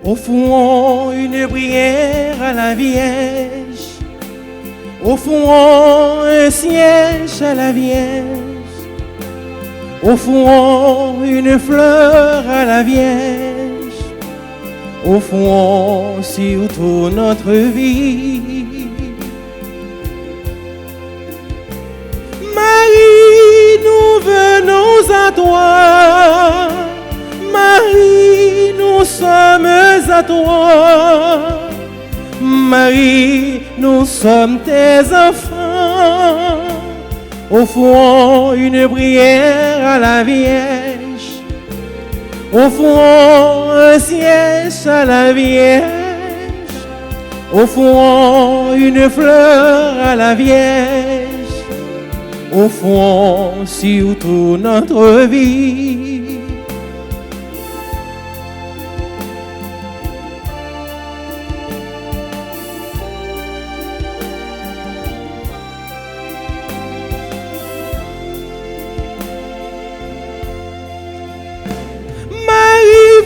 Offrons une prière à la Vierge. Offrons un siège à la Vierge. Offrons une fleur à la Vierge. Offrons surtout notre vie. Marie, nous venons à toi. Marie, nous sommes à toi. Marie, nous sommes tes enfants. Offrons une prière à la Vierge. Offrons un siège à la Vierge. Offrons une fleur à la Vierge. Offrons surtout notre vie.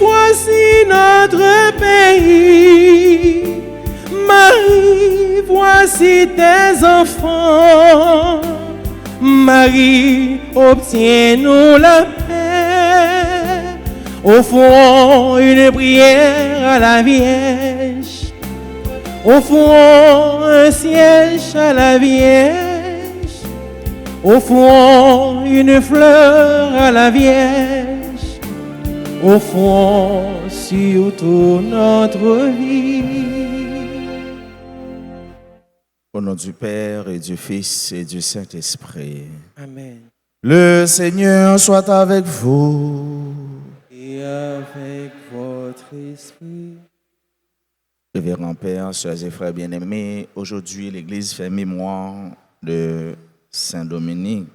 Voici notre pays. Marie, voici tes enfants. Marie, obtiens-nous la paix. Offrons une prière à la Vierge. Offrons un siège à la Vierge. Offrons une fleur à la Vierge. Offrons surtout notre vie. Au nom du Père et du Fils et du Saint-Esprit. Amen. Le Seigneur soit avec vous. Et avec votre esprit. Révérend Père, sœurs et frères bien-aimés, aujourd'hui l'Église fait mémoire de Saint Dominique.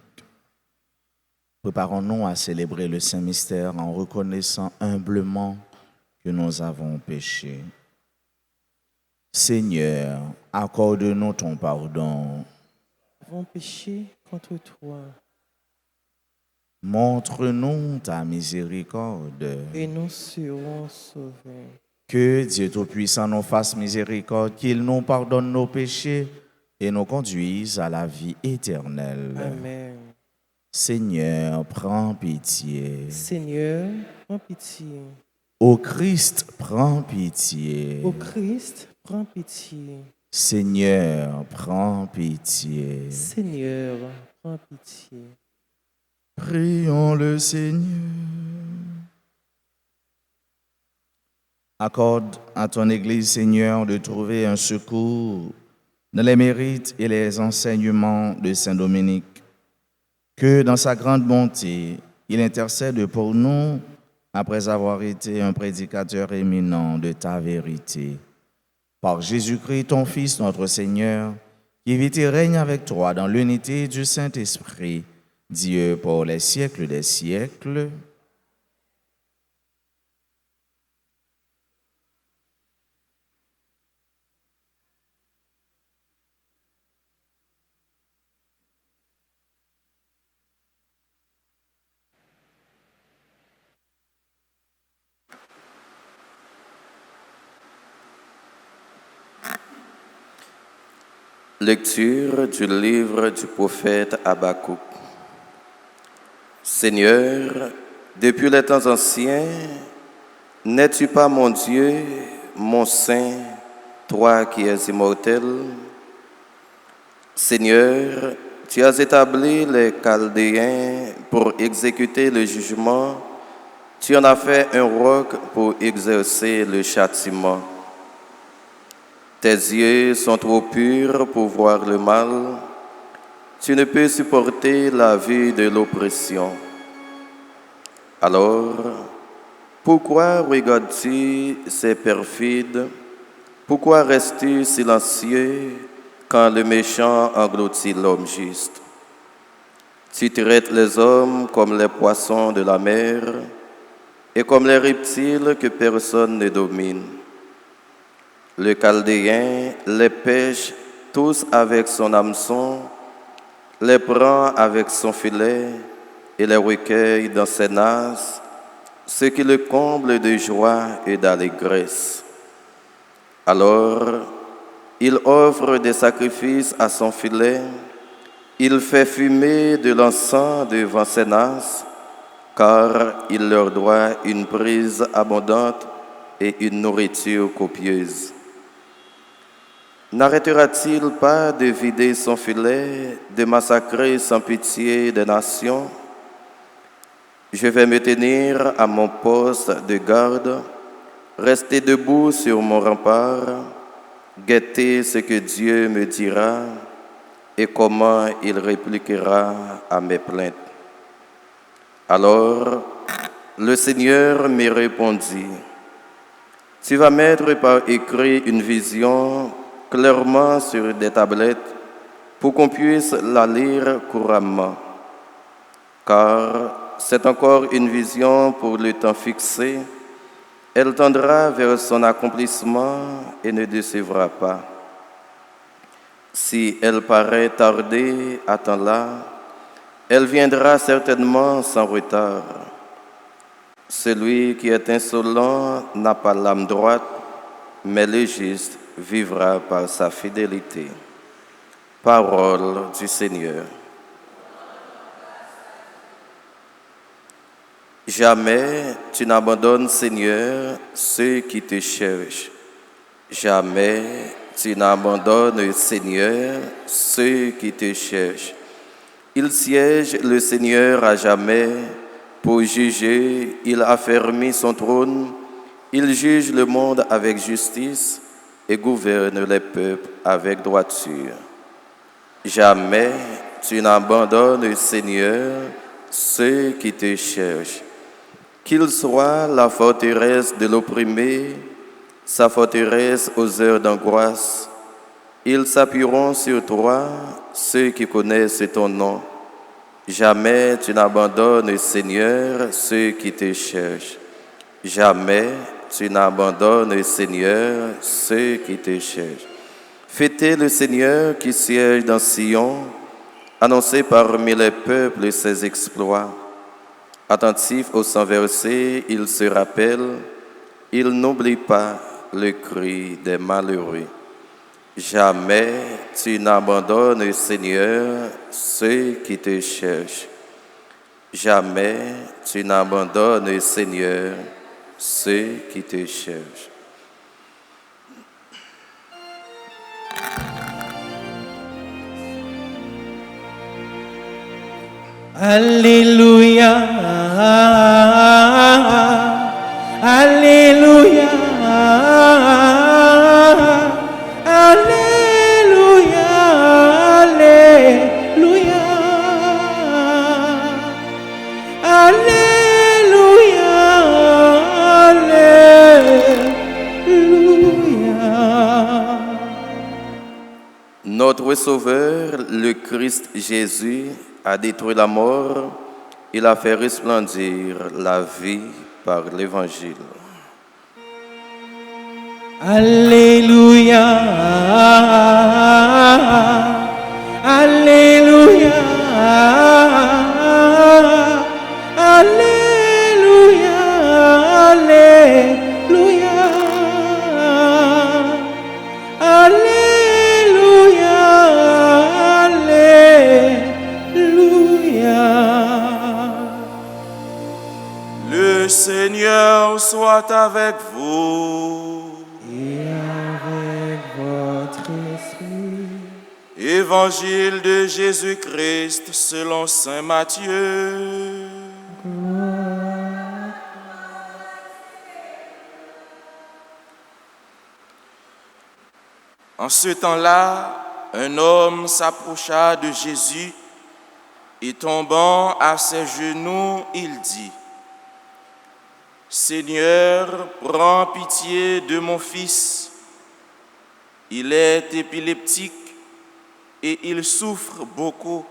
Préparons-nous à célébrer le Saint-Mystère en reconnaissant humblement que nous avons péché. Seigneur, accorde-nous ton pardon. Nous avons péché contre toi. Montre-nous ta miséricorde. Et nous serons sauvés. Que Dieu Tout-Puissant nous fasse miséricorde, qu'il nous pardonne nos péchés et nous conduise à la vie éternelle. Amen. Seigneur, prends pitié. Seigneur, prends pitié. Ô Christ, prends pitié. Ô Christ, prends pitié. Seigneur, prends pitié. Seigneur, prends pitié. Prions le Seigneur. Accorde à ton Église, Seigneur, de trouver un secours dans les mérites et les enseignements de Saint Dominique. Que dans sa grande bonté, il intercède pour nous après avoir été un prédicateur éminent de ta vérité. Par Jésus-Christ, ton Fils, notre Seigneur, qui vit et règne avec toi dans l'unité du Saint-Esprit, Dieu pour les siècles des siècles. Lecture du livre du prophète Habakkuk. Seigneur, depuis les temps anciens, n'es-tu pas mon Dieu, mon Saint, toi qui es immortel? Seigneur, tu as établi les Chaldéens pour exécuter le jugement, tu en as fait un roc pour exercer le châtiment. Tes yeux sont trop purs pour voir le mal. Tu ne peux supporter la vue de l'oppression. Alors, pourquoi regardes-tu ces perfides? Pourquoi restes-tu silencieux quand le méchant engloutit l'homme juste? Tu traites les hommes comme les poissons de la mer et comme les reptiles que personne ne domine. Le Chaldéen les pêche tous avec son hameçon, les prend avec son filet et les recueille dans ses nasses. ce qui le comble de joie et d'allégresse. Alors, il offre des sacrifices à son filet, il fait fumer de l'encens devant ses nasses, car il leur doit une prise abondante et une nourriture copieuse. N'arrêtera-t-il pas de vider son filet, de massacrer sans pitié des nations? Je vais me tenir à mon poste de garde, rester debout sur mon rempart, guetter ce que Dieu me dira et comment il répliquera à mes plaintes. Alors, le Seigneur me répondit, « Tu vas mettre par écrit une vision clairement sur des tablettes pour qu'on puisse la lire couramment, car c'est encore une vision pour le temps fixé. Elle tendra vers son accomplissement et ne décevra pas. Si elle paraît tarder, attends-la, elle viendra certainement sans retard. Celui qui est insolent n'a pas l'âme droite, mais le juste vivra par sa fidélité. » Parole du Seigneur. Jamais tu n'abandonnes, Seigneur, ceux qui te cherchent. Jamais tu n'abandonnes, Seigneur, ceux qui te cherchent. Il siège le Seigneur à jamais pour juger, il affermit son trône, il juge le monde avec justice et gouverne les peuples avec droiture. Jamais tu n'abandonnes, Seigneur, ceux qui te cherchent. Qu'il soit la forteresse de l'opprimé, sa forteresse aux heures d'angoisse, ils s'appuieront sur toi, ceux qui connaissent ton nom. Jamais tu n'abandonnes, Seigneur, ceux qui te cherchent. Jamais tu n'abandonnes, Seigneur, ceux qui te cherchent. Fêtez le Seigneur qui siège dans Sion, annoncez parmi les peuples ses exploits. Attentif aux sans versets, il se rappelle, il n'oublie pas le cri des malheureux. Jamais tu n'abandonnes, Seigneur, ceux qui te cherchent. Jamais tu n'abandonnes, Seigneur, ceux qui te cherchent. Alléluia, Alléluia, Alléluia, Alléluia, Alléluia, Alléluia. Notre Sauveur, le Christ Jésus, a détruit la mort, il a fait resplendir la vie par l'Évangile. Alléluia, Alléluia, Alléluia, Alléluia, Alléluia, Alléluia. Le Seigneur soit avec vous. Et avec votre esprit. Évangile de Jésus-Christ selon saint Matthieu. En ce temps-là, un homme s'approcha de Jésus et tombant à ses genoux, il dit, « Seigneur, prends pitié de mon fils. Il est épileptique et il souffre beaucoup.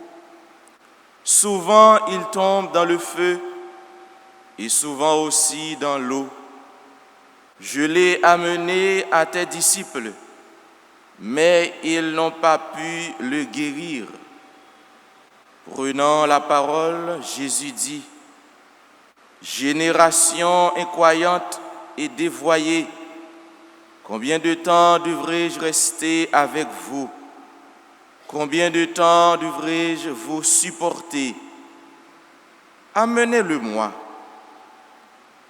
Souvent, il tombe dans le feu et souvent aussi dans l'eau. Je l'ai amené à tes disciples, mais ils n'ont pas pu le guérir. » Prenant la parole, Jésus dit, Génération incroyante et dévoyée, combien de temps devrais-je rester avec vous? Combien de temps devrais-je vous supporter? Amenez-le-moi.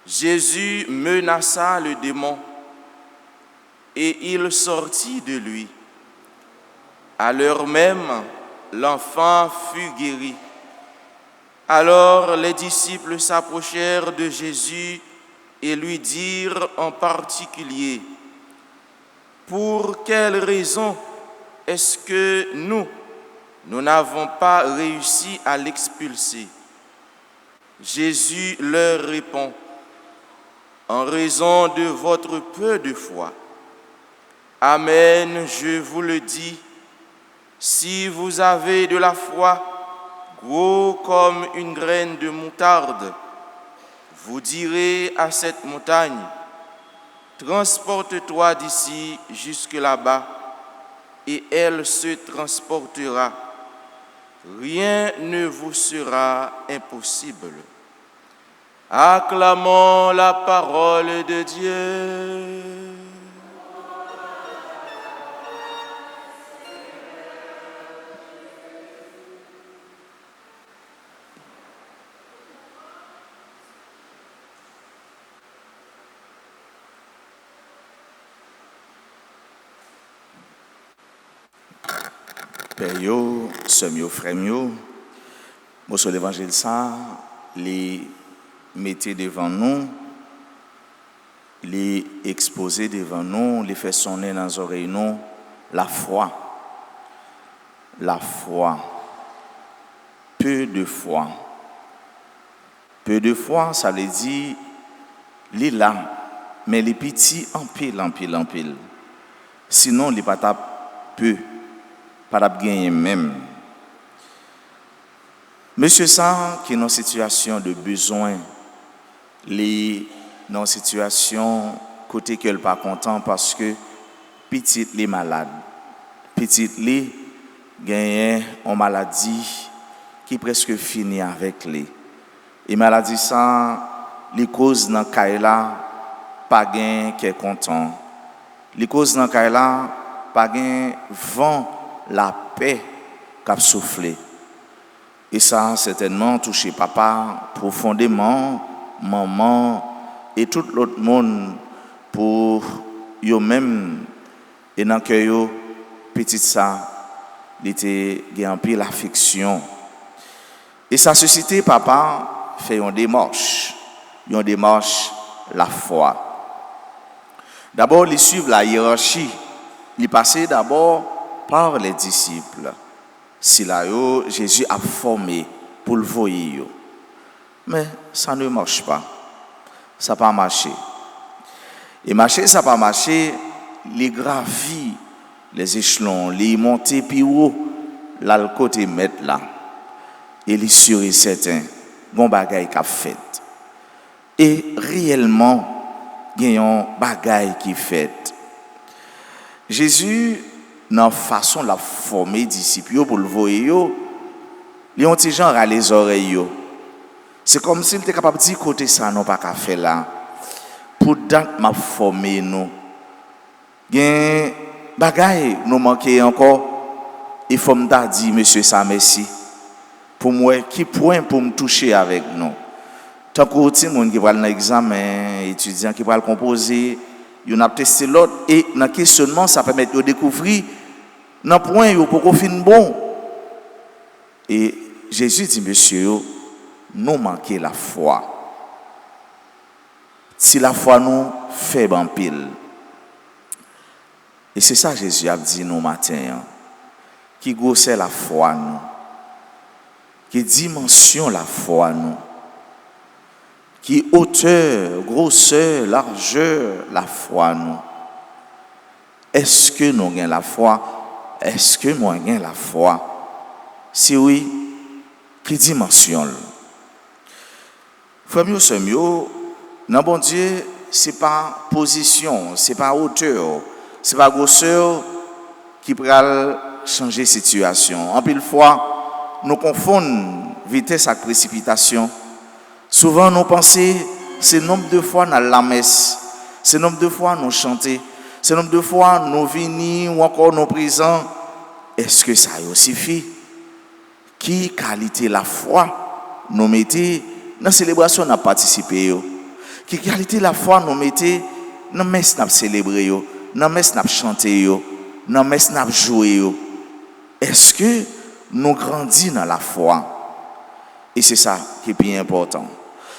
Jésus menaça le démon et il sortit de lui. À l'heure même, l'enfant fut guéri. Alors les disciples s'approchèrent de Jésus et lui dirent en particulier: pour quelle raison est-ce que nous n'avons pas réussi à l'expulser? Jésus leur répond: en raison de votre peu de foi. Amen, je vous le dis, si vous avez de la foi, gros comme une graine de moutarde, vous direz à cette montagne: transporte-toi d'ici jusque là-bas, et elle se transportera. Rien ne vous sera impossible. Acclamons la parole de Dieu. Père yo, sœurs yo, frères yo, monsieur l'évangile ça, les mettez devant nous, les exposer devant nous, les faire sonner dans les oreilles nous, la foi. La foi. Peu de foi. Peu de foi, ça veut dire, les là, mais les petits en pile, en pile, en pile. Sinon, les patates peu. Pas gagner même. Monsieur ça qui est dans une situation de besoin, les dans une situation côté qu'elle pas content parce que petite les malade, petite les gagne en maladie qui presque fini avec les. Et maladie ça les causes dans caïla pas gain qui est content. Les causes dans caïla pas gain vent la paix qu'a soufflé. Et ça a certainement touché papa profondément, maman et tout l'autre monde pour eux-mêmes et dans que yo petit ça il était en pile l'affection. Et ça suscité papa fait une démarche la foi. D'abord il suivent la hiérarchie, il passait d'abord par les disciples. Si là, Jésus a formé pour le voyer. Mais ça ne marche pas. Ça n'a pas marché. Et marcher, ça n'a pas marché. Les gravis, les échelons, les montées plus haut, là, le côté mettre là. Et les sûr et certain, bon bagay qu'a fait. Et réellement, il y a un bagay qui fait. Jésus, dans la façon de la former disciples pour le voyer, les ont gens à les oreilles. C'est comme s'il était capable de dire côté ça non pas qu'à faire là. Pour date m'a formé nous. Gen bagay nous manquer encore. Il faut me dire monsieur ça merci. Pour moi qui point pour me toucher avec nous. Tant que petit monde qui va dans l'examen, étudiant qui va le composer, il a testé l'autre et dans questionnement ça permet de découvrir dans point yo pour fin bon. Et Jésus dit monsieur nous manquer la foi. Si la foi nous faible en pile. Et c'est ça Jésus a dit nous matin. Qui grossait la foi nous. Qui dimension la foi nous. Qui hauteur, grosseur, largeur la foi nous. Est-ce que nous avons la foi? Est-ce que moi j'ai la foi? Si oui, qui dimension? Frère mieux, c'est mieux. Non, bon Dieu, c'est pas position, c'est pas hauteur, c'est pas grosseur qui peut changer la situation. En pile fois, nous confondons vitesse avec précipitation. Souvent, nous pensons, c'est le nombre de fois dans la messe, c'est le nombre de fois nous chanter, c'est le nombre de fois nous venir ou encore nous présents. Est-ce que ça suffit? Qui qualité la foi nous mettez dans la célébration nous participé? Qui qualité la foi nous mettez dans la messe nous célébrer, dans la messe nous chanter, dans la messe nous jouer? Est-ce que nous grandissons dans la foi? Et c'est ça qui est bien important.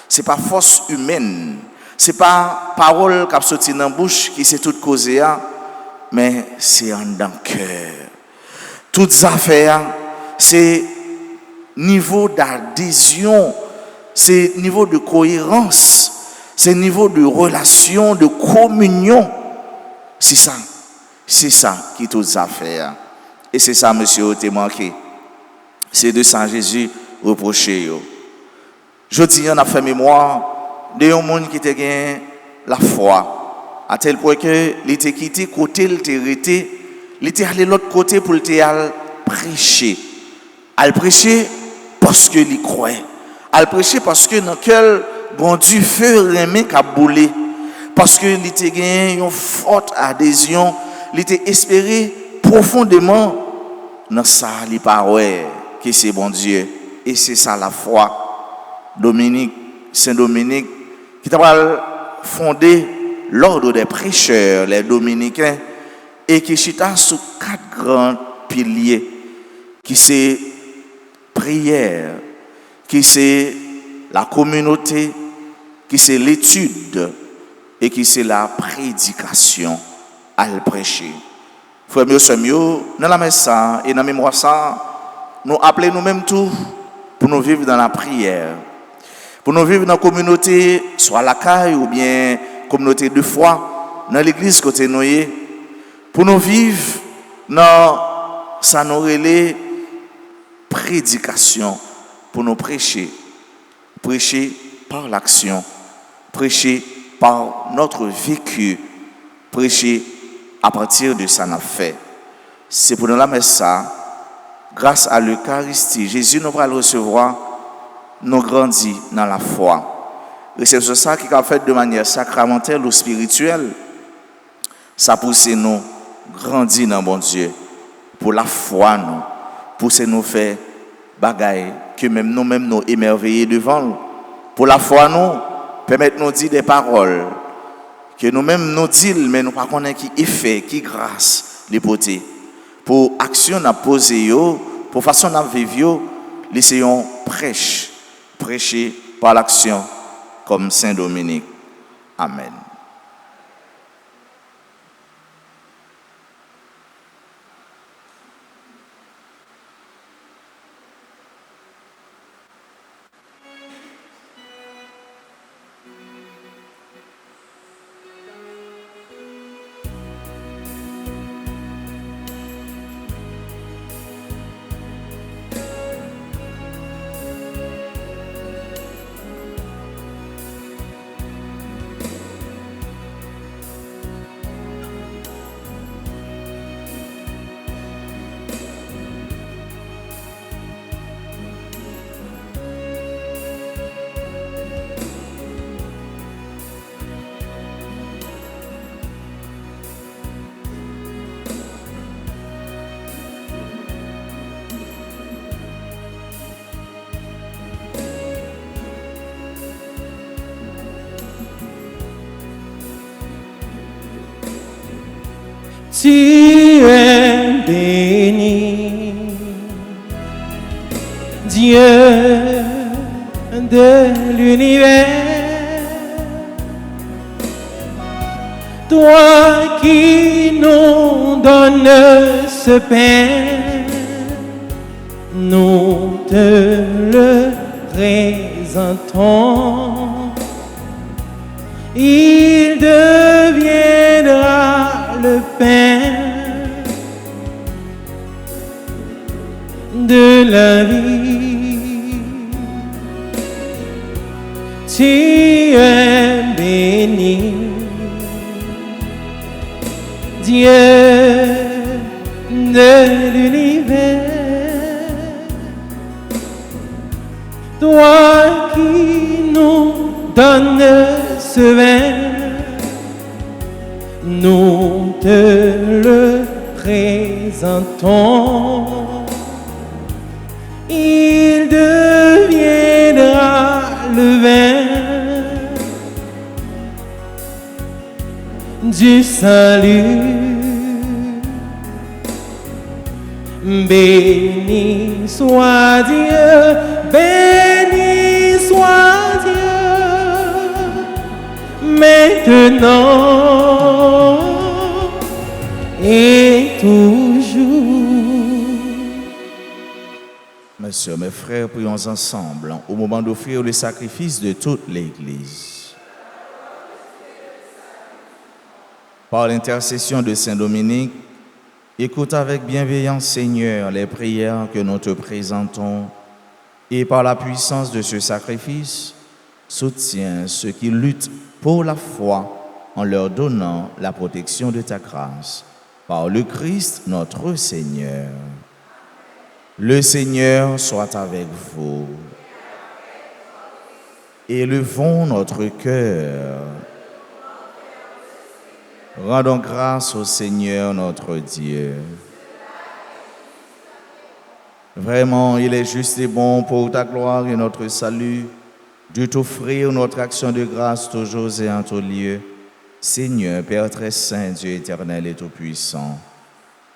Ce n'est pas force humaine, ce n'est pas parole qui a sorti dans la bouche qui c'est toute causée, mais c'est en dans le cœur. Toutes affaires, c'est niveau d'adhésion, c'est niveau de cohérence, c'est niveau de relation, de communion. C'est ça qui est toutes affaires. Et c'est ça, monsieur, t'es manqué. C'est de ça Jésus reproché. Je dis, on a fait mémoire de un monde qui était gagné la foi, à tel point que il était quitté côté, il était allé de l'autre côté pour aller prêcher. Il prêcher parce que il croyait. Il prêcher parce que dans quel bon Dieu feu remet qu'a boulé. Parce que il était gagné une forte adhésion, il était espéré profondément dans ça, les paroles que c'est bon Dieu. Et c'est ça la foi. Saint Dominique, qui a fondé l'ordre des prêcheurs, les dominicains, et qui chita sous 4 grands piliers, qui c'est prière, qui c'est la communauté, qui c'est l'étude, et qui c'est la prédication à le prêcher. Frère mieux, c'est mieux, dans la messe et dans la mémoire ça, nous appelons nous-mêmes tout pour nous vivre dans la prière. Pour nous vivre dans la communauté, soit la caille ou bien communauté de foi, dans l'église côté noyé, pour nous vivre dans sa nourriture prédication, pour nous prêcher par l'action, prêcher par notre vécu, prêcher à partir de ça n'a fait. C'est pour nous la messe ça, grâce à l'Eucharistie, Jésus nous va le recevoir. Nous grandissons dans la foi. Et c'est ça qui a fait de manière sacramentelle ou spirituelle. Ça pousse nous grandir dans bon Dieu. Pour la foi, nous pousse nous faire bagaille que même nous émerveiller devant. Pour la foi, nous permettre nous dire des paroles que nous-mêmes nous disons, mais nous ne connaissons pas qui effet, qui grâce, les beautés. Pour action à poser, pour façon à vivre, laissons prêcher par l'action comme Saint Dominique. Amen. Tu es béni, Dieu de l'univers, toi qui nous donnes ce pain, nous te le présentons. Il deviendra le pain de la vie. Tu es béni, Dieu de l'univers, toi qui nous donne ce vin, nous te le présentons. Il deviendra le vin du salut. Béni soit Dieu, béni soit Dieu, maintenant et toujours. Mes sœurs, mes frères, prions ensemble au moment d'offrir le sacrifice de toute l'Église. Par l'intercession de Saint Dominique, écoute avec bienveillance, Seigneur, les prières que nous te présentons et par la puissance de ce sacrifice, soutiens ceux qui luttent pour la foi en leur donnant la protection de ta grâce. Par le Christ, notre Seigneur. Le Seigneur soit avec vous. Élevons notre cœur. Rendons grâce au Seigneur notre Dieu. Vraiment, il est juste et bon pour ta gloire et notre salut de t'offrir notre action de grâce toujours et en tout lieu. Seigneur, Père très saint, Dieu éternel et tout-puissant,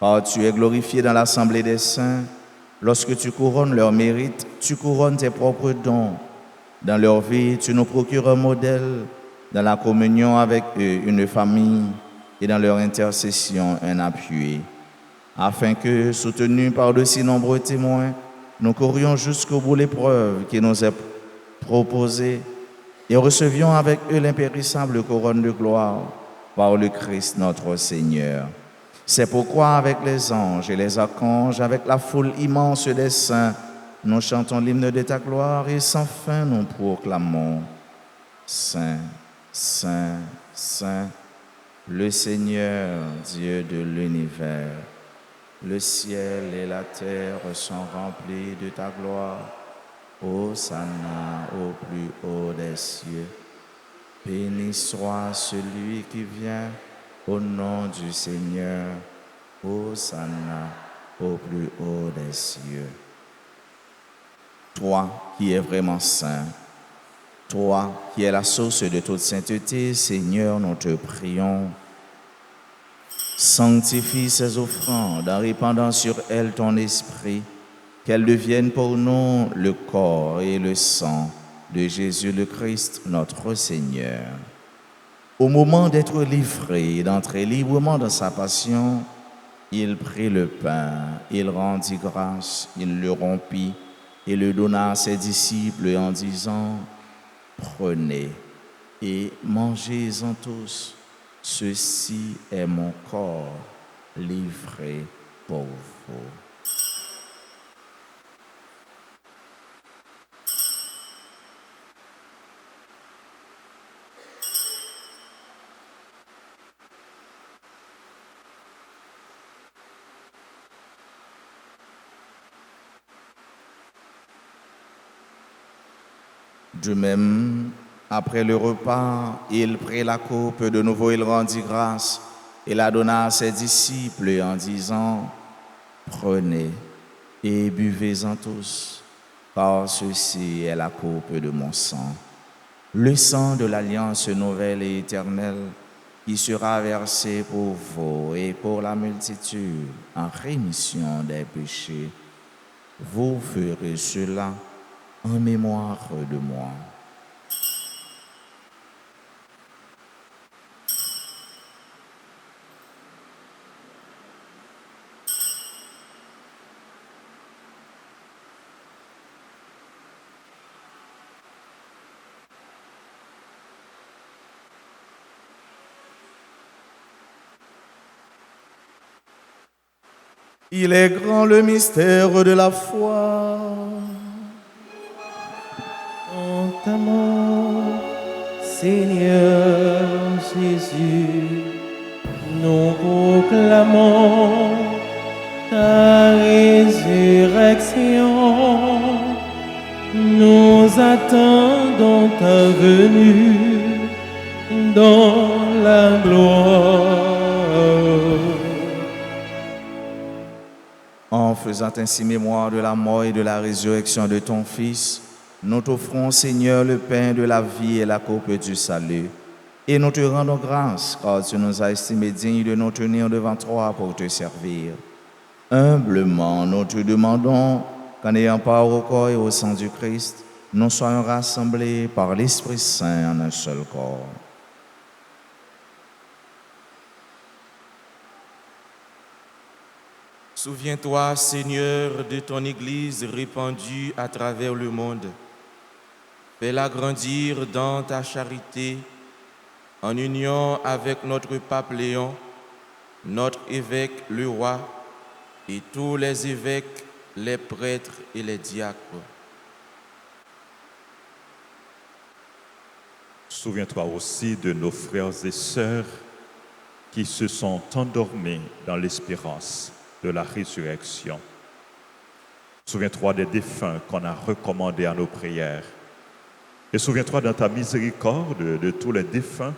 car tu es glorifié dans l'assemblée des saints. Lorsque tu couronnes leur mérite, tu couronnes tes propres dons. Dans leur vie, tu nous procures un modèle. Dans la communion avec eux, une famille. Et dans leur intercession, un appui. Afin que, soutenus par de si nombreux témoins, nous courions jusqu'au bout l'épreuve qui nous est proposée et recevions avec eux l'impérissable couronne de gloire par le Christ notre Seigneur. C'est pourquoi avec les anges et les archanges, avec la foule immense des saints, nous chantons l'hymne de ta gloire et sans fin nous proclamons Saint, Saint, Saint, le Seigneur, Dieu de l'univers. Le ciel et la terre sont remplis de ta gloire. Hosanna au plus haut des cieux. Béni soit celui qui vient au nom du Seigneur. Hosanna au plus haut des cieux. Toi qui es vraiment saint, toi qui es la source de toute sainteté, Seigneur, nous te prions. Sanctifie ces offrandes en répandant sur elles ton esprit, qu'elles deviennent pour nous le corps et le sang de Jésus le Christ, notre Seigneur. Au moment d'être livré et d'entrer librement dans sa passion, il prit le pain, il rendit grâce, il le rompit et le donna à ses disciples en disant « Prenez et mangez-en tous. Ceci est mon corps livré pour vous. » De même, après le repas, il prit la coupe, de nouveau il rendit grâce et la donna à ses disciples en disant « Prenez et buvez-en tous, car ceci est la coupe de mon sang, le sang de l'alliance nouvelle et éternelle qui sera versé pour vous et pour la multitude en rémission des péchés. Vous ferez cela en mémoire de moi. » Il est grand le mystère de la foi. En ta mort, Seigneur Jésus, nous proclamons ta résurrection. Nous attendons ta venue dans la gloire. En faisant ainsi mémoire de la mort et de la résurrection de ton Fils, nous t'offrons, Seigneur, le pain de la vie et la coupe du salut. Et nous te rendons grâce, car tu nous as estimés dignes de nous tenir devant toi pour te servir. Humblement, nous te demandons qu'en ayant part au corps et au sang du Christ, nous soyons rassemblés par l'Esprit Saint en un seul corps. Souviens-toi, Seigneur, de ton Église répandue à travers le monde. Fais-la grandir dans ta charité, en union avec notre pape Léon, notre évêque le roi, et tous les évêques, les prêtres et les diacres. Souviens-toi aussi de nos frères et sœurs qui se sont endormis dans l'espérance de la résurrection. Souviens-toi des défunts qu'on a recommandés à nos prières. Et souviens-toi dans ta miséricorde de tous les défunts.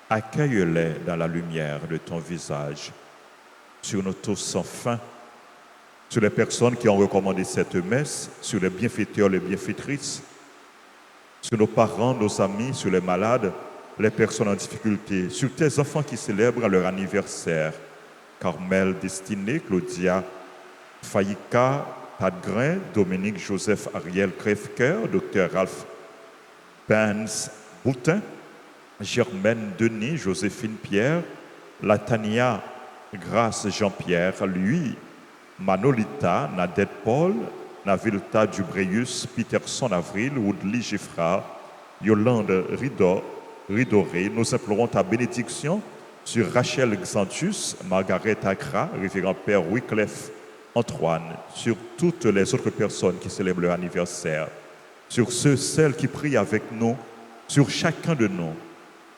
Accueille-les dans la lumière de ton visage. Sur nous tous sans fin, sur les personnes qui ont recommandé cette messe, sur les bienfaiteurs, les bienfaitrices, sur nos parents, nos amis, sur les malades, les personnes en difficulté, sur tes enfants qui célèbrent leur anniversaire. Carmel Destinée, Claudia Faïka, Padgrin, Dominique Joseph Ariel Crèvecoeur, Dr Ralph Benz Boutin, Germaine Denis, Joséphine Pierre, Latania Grace Jean-Pierre, lui, Manolita, Nadette Paul, Navilta Dubreus, Peterson Avril, Woodley Giffra, Yolande Ridoré. Nous implorons ta bénédiction sur Rachel Xantus, Margaret Accra, révérend Père Wycliffe Antoine, sur toutes les autres personnes qui célèbrent leur anniversaire, sur celles qui prient avec nous, sur chacun de nous.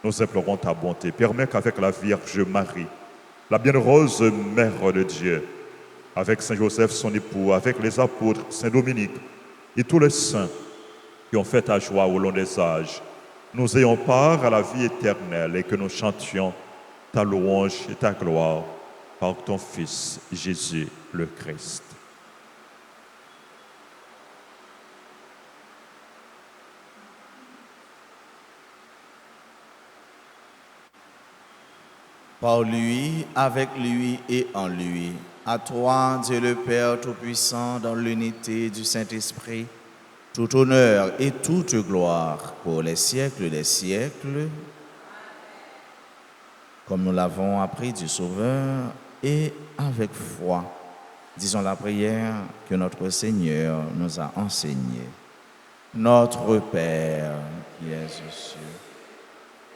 Nous implorons ta bonté. Permets qu'avec la Vierge Marie, la bienheureuse Mère de Dieu, avec Saint Joseph, son époux, avec les apôtres, Saint Dominique et tous les saints qui ont fait ta joie au long des âges, nous ayons part à la vie éternelle et que nous chantions ta louange et ta gloire par ton Fils, Jésus le Christ. Par lui, avec lui et en lui, à toi, Dieu le Père Tout-Puissant, dans l'unité du Saint-Esprit, tout honneur et toute gloire pour les siècles des siècles, comme nous l'avons appris du Sauveur, et avec foi, disons la prière que notre Seigneur nous a enseignée. Notre Père, qui es aux cieux,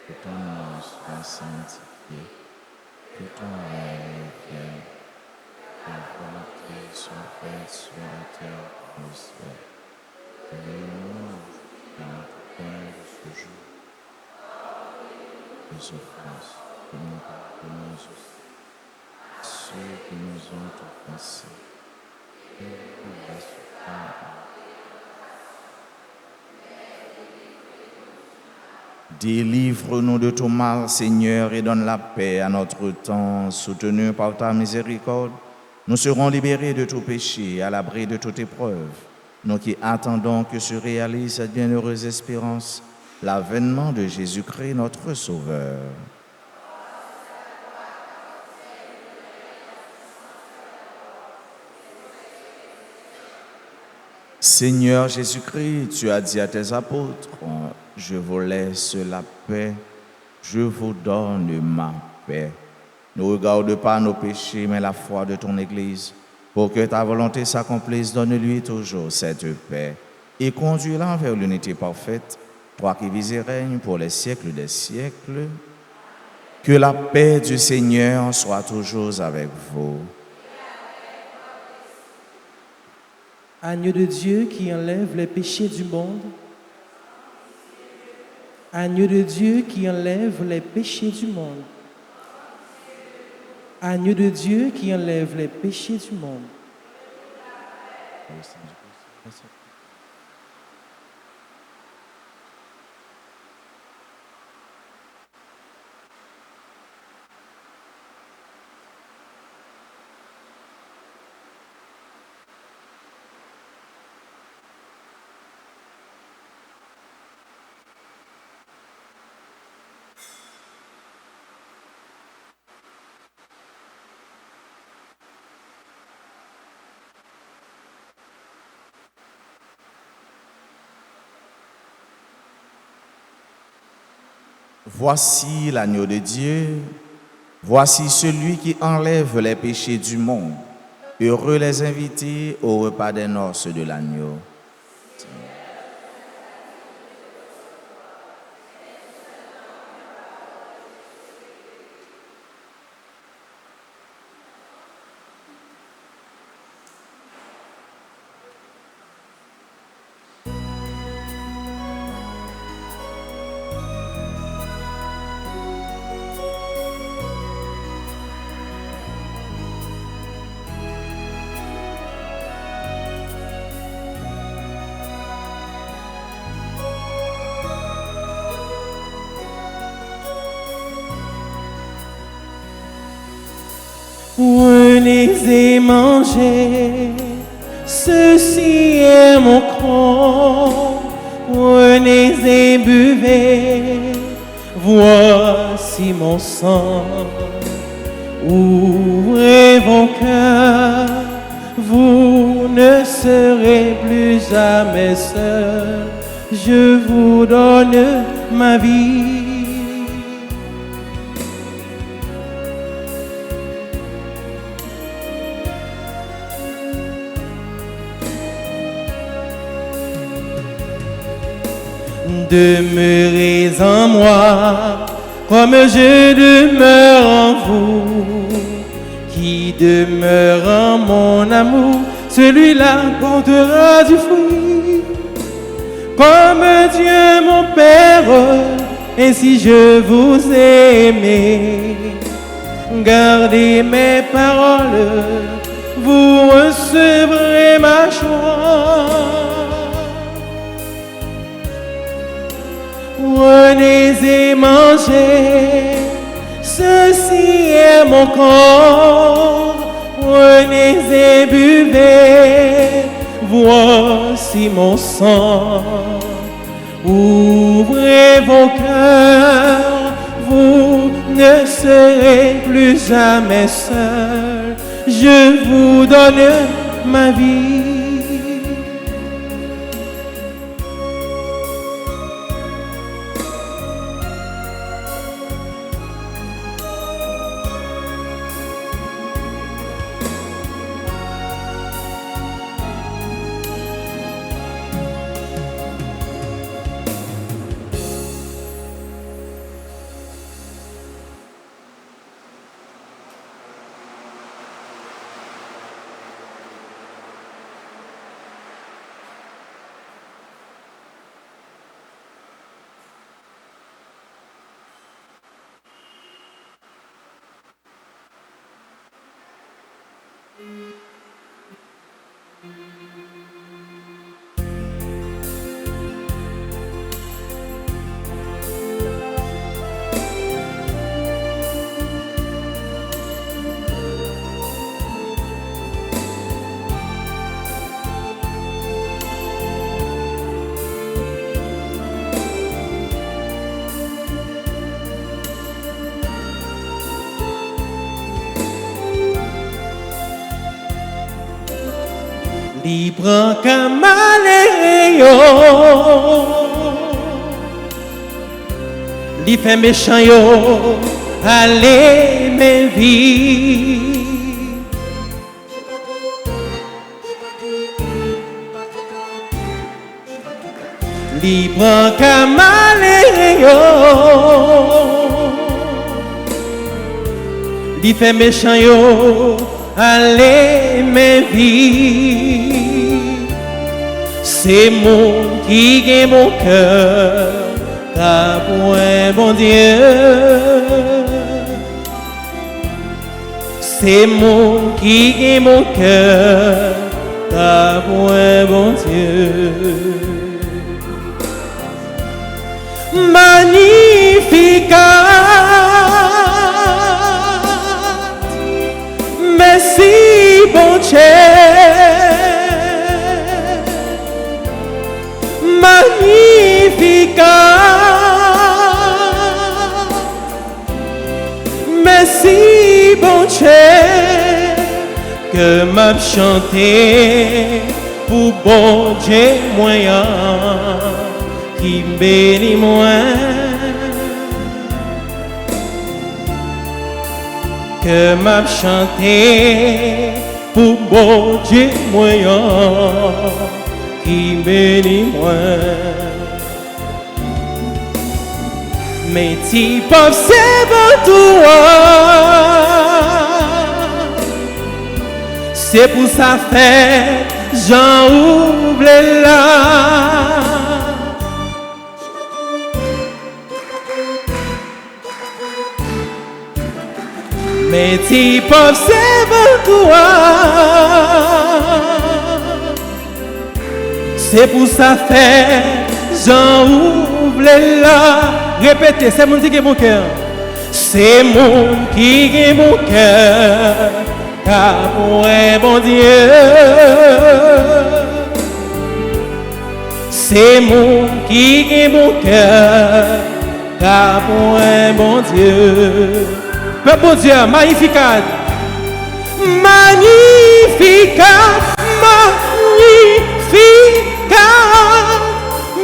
que ton nom soit sanctifié, que ton règne vienne, que ta volonté soit faite sur la terre comme au ciel. Donne-nous notre pain de ce jour, nos offenses, que nous pardonnons aussi ceux qui nous ont offensés, et nous ne laisse pas. Délivre-nous de tout mal, Seigneur, et donne la paix à notre temps. Soutenus par ta miséricorde, nous serons libérés de tout péché, à l'abri de toute épreuve. Nous qui attendons que se réalise cette bienheureuse espérance, l'avènement de Jésus-Christ, notre Sauveur. Seigneur Jésus-Christ, tu as dit à tes apôtres, je vous laisse la paix, je vous donne ma paix. Ne regarde pas nos péchés, mais la foi de ton Église. Pour que ta volonté s'accomplisse, donne-lui toujours cette paix et conduis-la vers l'unité parfaite, toi qui vis et règnes pour les siècles des siècles. Que la paix du Seigneur soit toujours avec vous. Agneau de Dieu qui enlève les péchés du monde. Agneau de Dieu qui enlève les péchés du monde. Agneau de Dieu qui enlève les péchés du monde. Voici l'agneau de Dieu, voici celui qui enlève les péchés du monde. Heureux les invités au repas des noces de l'agneau. Prenez et mangez, ceci est mon corps. Prenez et buvez, voici mon sang. Ouvrez vos cœurs, vous ne serez plus jamais seuls. Je vous donne ma vie. Demeurez en moi, comme je demeure en vous. Qui demeure en mon amour, celui-là portera du fruit. Comme Dieu mon Père, ainsi je vous ai aimé. Gardez mes paroles, vous recevrez ma joie. Prenez et mangez, ceci est mon corps. Prenez et buvez, voici mon sang. Ouvrez vos cœurs, vous ne serez plus jamais seuls. Je vous donne ma vie. Li prend comme yo, li fait méchant yo, allez mes vies. Li prend comme yo, li fait méchant yo, allez mes vies. C'est mon qui gagne mon cœur, car pour un bon Dieu. C'est mon qui gagne mon cœur, car pour un bon Dieu. Magnificat, merci bon Dieu. Magnificat, merci bon Dieu, que m'a chanté pour bon Dieu moyen qui bénit moi. que m'a chanté pour bon Dieu moyen qui bénit moi. Mais tu peux observer toi, c'est pour ça fait j'en ouvre là. Mais tu peux observer toi, c'est pour ça fait j'en ouvre là. Répétez, c'est mon qui est mon cœur. C'est mon qui est mon cœur. Car pour un bon Dieu, c'est mon qui est mon cœur. Car pour un bon Dieu, peuple bon Dieu, magnificat, magnificat, magnificat.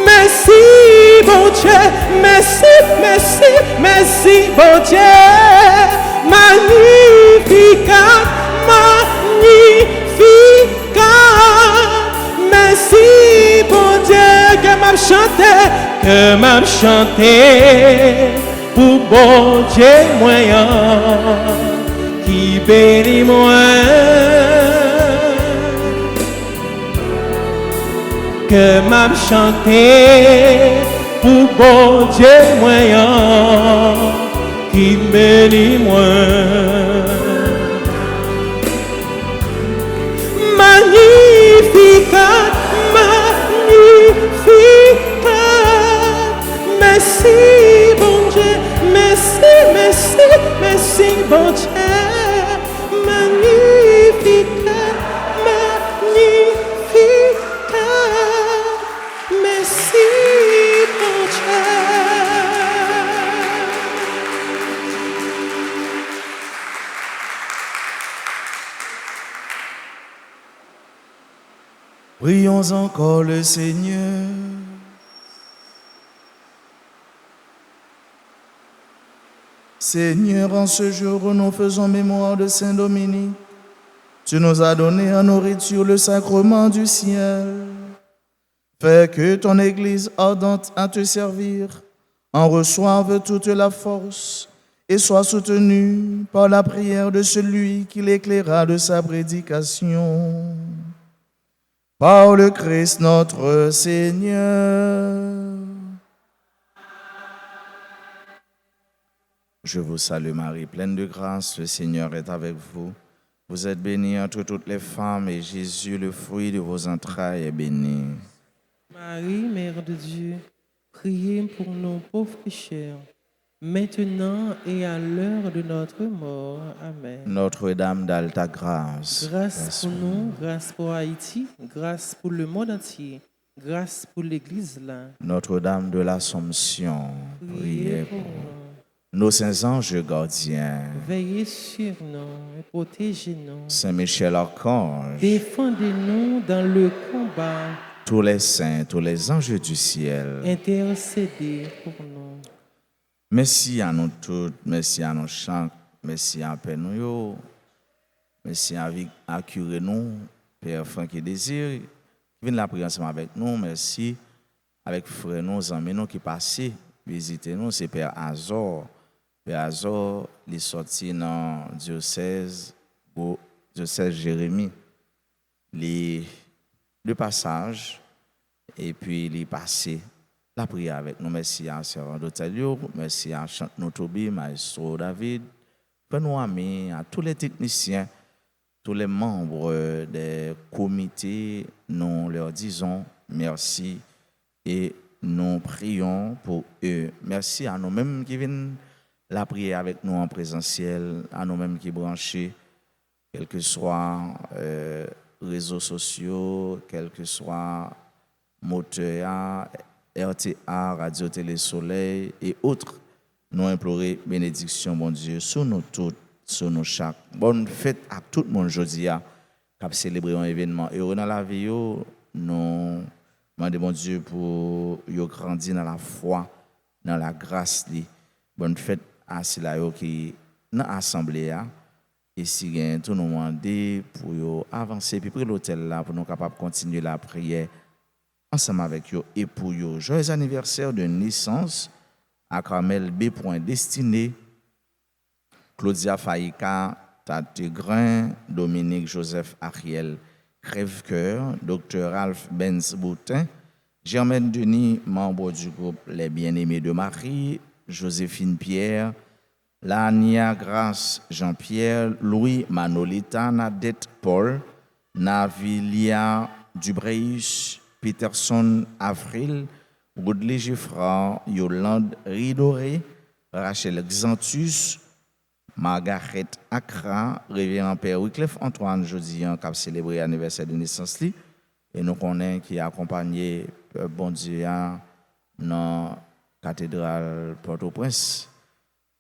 Merci bon Dieu, merci, merci, merci bon Dieu, magnificat, magnificat. Merci bon Dieu que m'a chanté pour bon Dieu moyen qui bénit moi. Que m'a chanté pour bon Dieu moyen qui bénit moi. Magnificat, magnificat. Merci bon Dieu, merci, merci, merci bon Dieu. Magnificat, magnificat. Merci bon Dieu. Prions encore le Seigneur. Seigneur, en ce jour où nous faisons mémoire de Saint Dominique, tu nous as donné en nourriture le sacrement du ciel. Fais que ton Église ardente à te servir en reçoive toute la force et soit soutenue par la prière de celui qui l'éclaira de sa prédication. Par le Christ notre Seigneur. Je vous salue Marie, pleine de grâce, le Seigneur est avec vous. Vous êtes bénie entre toutes les femmes et Jésus, le fruit de vos entrailles, est béni. Marie, Mère de Dieu, priez pour nos pauvres pécheurs, maintenant et à l'heure de notre mort. Amen. Notre-Dame d'Alta Grâce. Grâce pour nous, grâce pour Haïti, grâce pour le monde entier, grâce pour l'Église là. Notre-Dame de l'Assomption, priez pour nous. Nos saints anges gardiens, Veillez sur nous et protégez-nous. Saint Michel Archange, Défendez-nous dans le combat. tous les saints, tous les anges du ciel, Intercédez pour nous. merci à nous toutes, merci à nos chants, merci à Pénouyo, merci à curé nous, Père Franck et Désir, qui viennent la prière ensemble avec nous, merci avec frères nous, amis nous qui passent, visiter nous, c'est Père Azor. Père Azor, il est sorti dans le diocèse Jérémie, le passage, et puis il est passé la prière avec nous. Merci à Sœur Dotelio, merci à Chante Notobi, Maestro David, pour nos amis, à tous les techniciens, tous les membres des comités, nous leur disons merci et nous prions pour eux. Merci à nous-mêmes qui viennent la prière avec nous en présentiel, à nous-mêmes qui branchés, quels que soient réseaux sociaux, quels que soient moteurs, RTA, Radio Télé Soleil et autres. Nous implorons bénédiction, bon Dieu, sur nous toutes, sur nous chaque. Bonne fête à tout le monde aujourd'hui, qui a célébré un événement heureux dans la vie. Nous demandons, bon Dieu, pour grandir dans la foi, dans la grâce. Bonne fête à ceux qui dans l'assemblée, Et si gain tout nous demander pour yo avancer puis pour l'hôtel là pour nous capable continuer la prière ensemble avec yo et pour yo. Joyeux anniversaire de naissance à Carmel B. Destiné, Claudia Faïka, Tate Grain, Dominique Joseph Ariel Crève-Cœur, Dr. Ralph Benz Boutin, Germaine Denis, membre du groupe Les Bien-Aimés de Marie, Joséphine Pierre, Lania Grace Jean-Pierre, Louis Manolita, Nadette Paul, Navilia Dubreich, Peterson Avril, Woodley Giffard, Yolande Ridoré, Rachel Xantus, Margaret Accra, Révérend Père Wycliffe Antoine Jodian qui a célébré l'anniversaire de naissance li, et nous connaissons qui a accompagné bon Dieu dans la cathédrale Port-au-Prince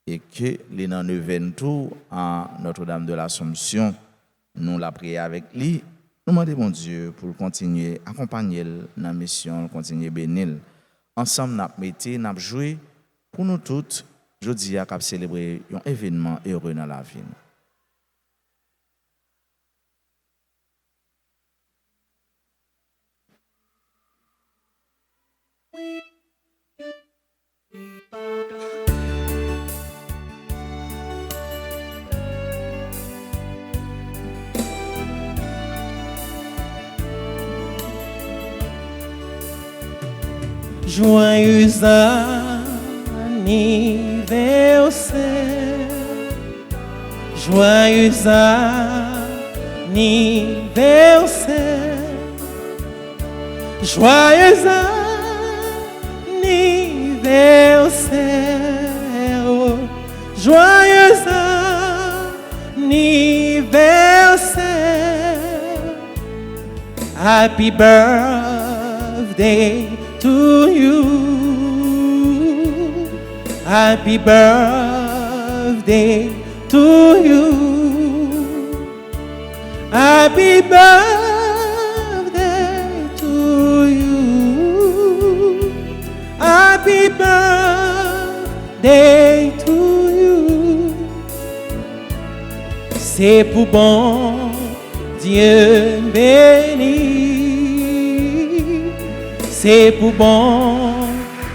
et que les dans 9 tours à Notre-Dame de l'Assomption nous l'a prié avec lui. Nous demandons bon Dieu pour continuer accompagner dans la mission, continuer bénir. Ensemble n'a metté, n'a joué pour nous toutes. Jeudi a célébrer un événement heureux dans la vie. Joyeux anniversaire, joyeux anniversaire, joyeux anniversaire, joyeux anniversaire, happy birthday to you. Happy birthday to you. Happy birthday to you. Happy birthday to you. C'est pour bon Dieu béni. C'est pour bon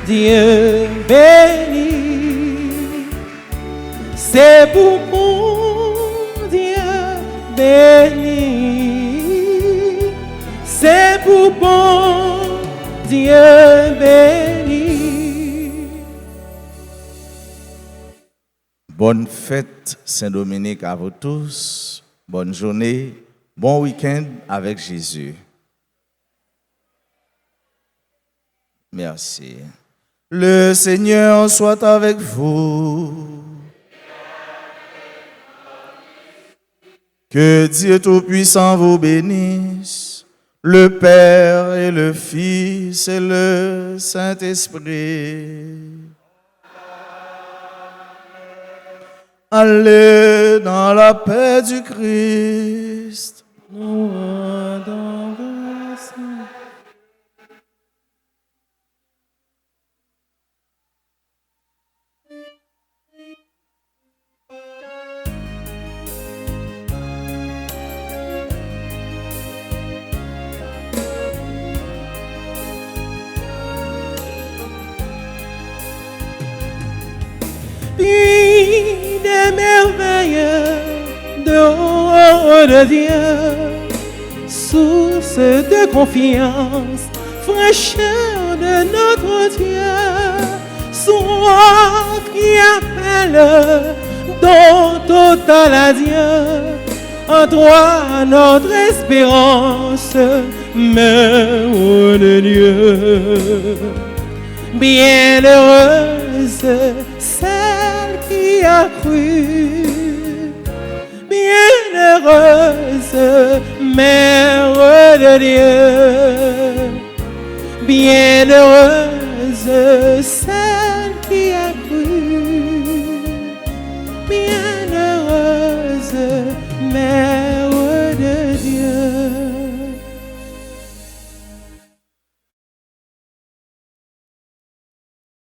Dieu béni. C'est pour bon Dieu béni. C'est pour bon Dieu béni. Bonne fête Saint-Dominique à vous tous. Bonne journée. Bon week-end avec Jésus. Merci. Le Seigneur soit avec vous. Que Dieu Tout-Puissant vous bénisse, le Père et le Fils et le Saint-Esprit. Allez dans la paix du Christ. Nous rendons grâce. Puis des merveilles de Dieu, source de confiance, fraîcheur de notre Dieu, soif qui appelle, don total à Dieu, en toi notre espérance, mère de Dieu. Bienheureuse celle qui a cru, bienheureuse mère de Dieu, bienheureuse celle qui a cru, bienheureuse mère de Dieu.